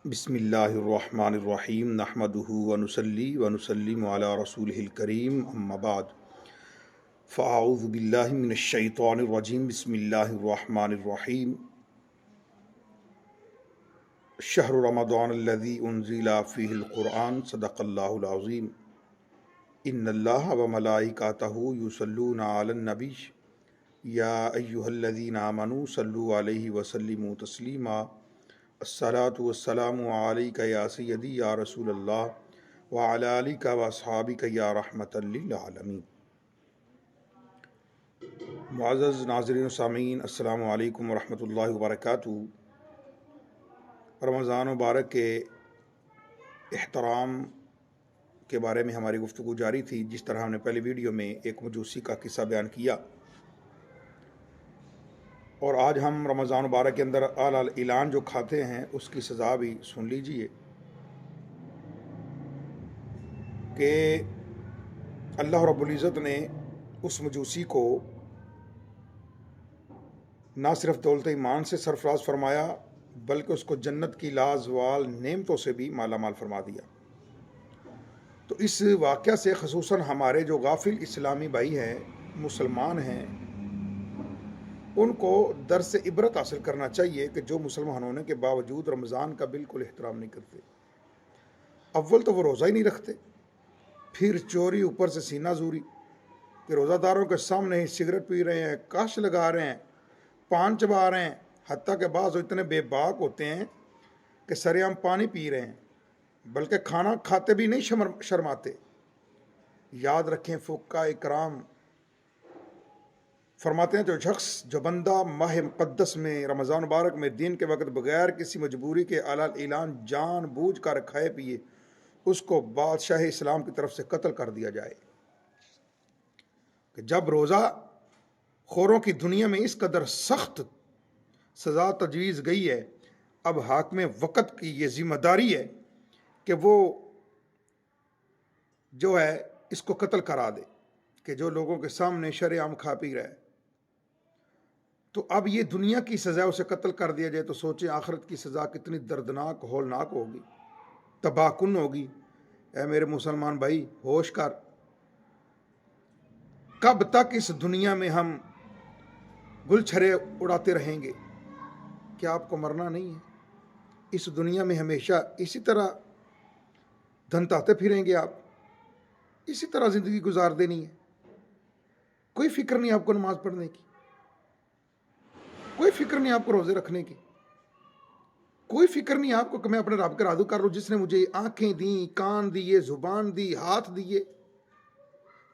بسم اللہ الرحمن الرحیم نحمدہ ونصلی ونسلم علی رسولہ الکریم اما بعد فاعوذ باللہ من الشیطان الرجیم بسم اللہ الرحمن الرحیم شہر رمضان الذی انزل فیہ القرآن صدق اللہ العظیم ان اللہ وملائکتہ یصلون علی النبی یا ایہا الذین آمنوا صلوا علیہ وسلموا تسلیما الصلاة والسلام علیک یا سیدی یا رسول اللہ وعلی آلک واصحابک یا رحمۃ للعالمین۔ معزز ناظرین و سامعین، السلام علیکم ورحمۃ اللہ وبرکاتہ۔ رمضان مبارک کے احترام کے بارے میں ہماری گفتگو جاری تھی۔ جس طرح ہم نے پہلی ویڈیو میں ایک مجوسی کا قصہ بیان کیا، اور آج ہم رمضان مبارک کے اندر اعلیٰ اعلان جو کھاتے ہیں اس کی سزا بھی سن لیجئے کہ اللہ رب العزت نے اس مجوسی کو نہ صرف دولت ایمان سے سرفراز فرمایا بلکہ اس کو جنت کی لازوال نعمتوں سے بھی مالا مال فرما دیا۔ تو اس واقعہ سے خصوصاً ہمارے جو غافل اسلامی بھائی ہیں، مسلمان ہیں، ان کو درس عبرت حاصل کرنا چاہیے کہ جو مسلمان ہونے کے باوجود رمضان کا بالکل احترام نہیں کرتے۔ اول تو وہ روزہ ہی نہیں رکھتے، پھر چوری اوپر سے سینہ زوری کہ روزہ داروں کے سامنے ہی سگریٹ پی رہے ہیں، کاش لگا رہے ہیں، پان چبا رہے ہیں، حتیٰ کہ بعض اتنے بے باک ہوتے ہیں کہ سرعام پانی پی رہے ہیں، بلکہ کھانا کھاتے بھی نہیں شرماتے۔ یاد رکھیں، فقہاء اکرام فرماتے ہیں جو بندہ ماہ مقدس میں رمضان مبارک میں دن کے وقت بغیر کسی مجبوری کے اعلیٰ اعلان جان بوجھ کر کھائے پیے، اس کو بادشاہ اسلام کی طرف سے قتل کر دیا جائے۔ کہ جب روزہ خوروں کی دنیا میں اس قدر سخت سزا تجویز گئی ہے، اب حاکم وقت کی یہ ذمہ داری ہے کہ وہ جو ہے اس کو قتل کرا دے، کہ جو لوگوں کے سامنے شرعام کھا پی رہا ہے۔ تو اب یہ دنیا کی سزا اسے قتل کر دیا جائے تو سوچیں آخرت کی سزا کتنی دردناک ہولناک ہوگی، تباہ کن ہوگی۔ اے میرے مسلمان بھائی، ہوش کر۔ کب تک اس دنیا میں ہم گل چھرے اڑاتے رہیں گے؟ کیا آپ کو مرنا نہیں ہے؟ اس دنیا میں ہمیشہ اسی طرح دھنتاتے پھریں گے؟ آپ اسی طرح زندگی گزار دینی ہے؟ کوئی فکر نہیں آپ کو نماز پڑھنے کی، کوئی فکر نہیں آپ کو روزے رکھنے کی، کوئی فکر نہیں آپ کو کہ میں اپنے رب کا راضی کر لوں جس نے مجھے آنکھیں دیں، کان دیے، زبان دی، ہاتھ دیے،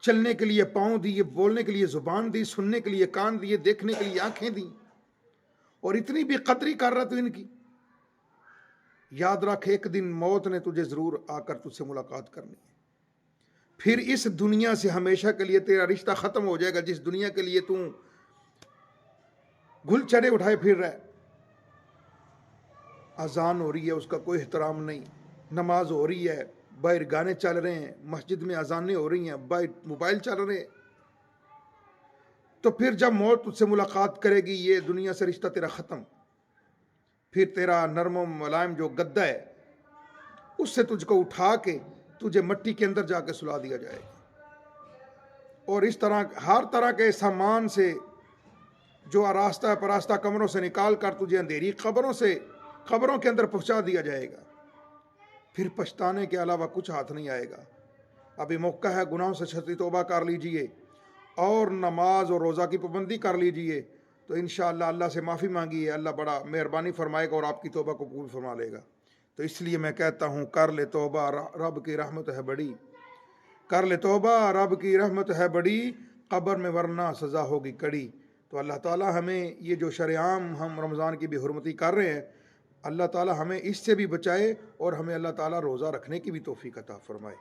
چلنے کے لیے پاؤں دیے، بولنے کے لیے زبان دی، سننے کے لیے کان دیے، دیکھنے کے لیے آنکھیں دیں، اور اتنی بھی قدری کر رہا تو ان کی۔ یاد رکھ، ایک دن موت نے تجھے ضرور آ کر تجھ سے ملاقات کرنی ہے۔ پھر اس دنیا سے ہمیشہ کے لیے تیرا رشتہ ختم ہو جائے گا، جس دنیا کے لیے تم گل چڑے اٹھائے پھر رہا ہے۔ اذان ہو رہی ہے، اس کا کوئی احترام نہیں، نماز ہو رہی ہے، باہر گانے چل رہے ہیں، مسجد میں اذانیں ہو رہی ہیں، باہر موبائل چل رہے ہیں۔ تو پھر جب موت تجھ سے ملاقات کرے گی، یہ دنیا سے رشتہ تیرا ختم، پھر تیرا نرم و ملائم جو گدا ہے اس سے تجھ کو اٹھا کے تجھے مٹی کے اندر جا کے سلا دیا جائے گا، اور اس طرح ہر طرح کے سامان سے جو آراستہ پراستہ کمروں سے نکال کر تجھے اندھیری قبروں کے اندر پہنچا دیا جائے گا۔ پھر پچھتانے کے علاوہ کچھ ہاتھ نہیں آئے گا۔ ابھی موقع ہے، گناہوں سے سچی توبہ کر لیجئے اور نماز اور روزہ کی پابندی کر لیجئے، تو انشاءاللہ اللہ سے معافی مانگیے، اللہ بڑا مہربانی فرمائے گا اور آپ کی توبہ کو قبول فرما لے گا۔ تو اس لیے میں کہتا ہوں، کر لے توبہ، رب کی رحمت ہے بڑی، کر لے توبہ، رب کی رحمت ہے بڑی، قبر میں ورنہ سزا ہوگی کڑی۔ تو اللہ تعالی ہمیں یہ جو شرعام ہم رمضان کی بے حرمتی کر رہے ہیں، اللہ تعالی ہمیں اس سے بھی بچائے اور ہمیں اللہ تعالی روزہ رکھنے کی بھی توفیق عطا فرمائے۔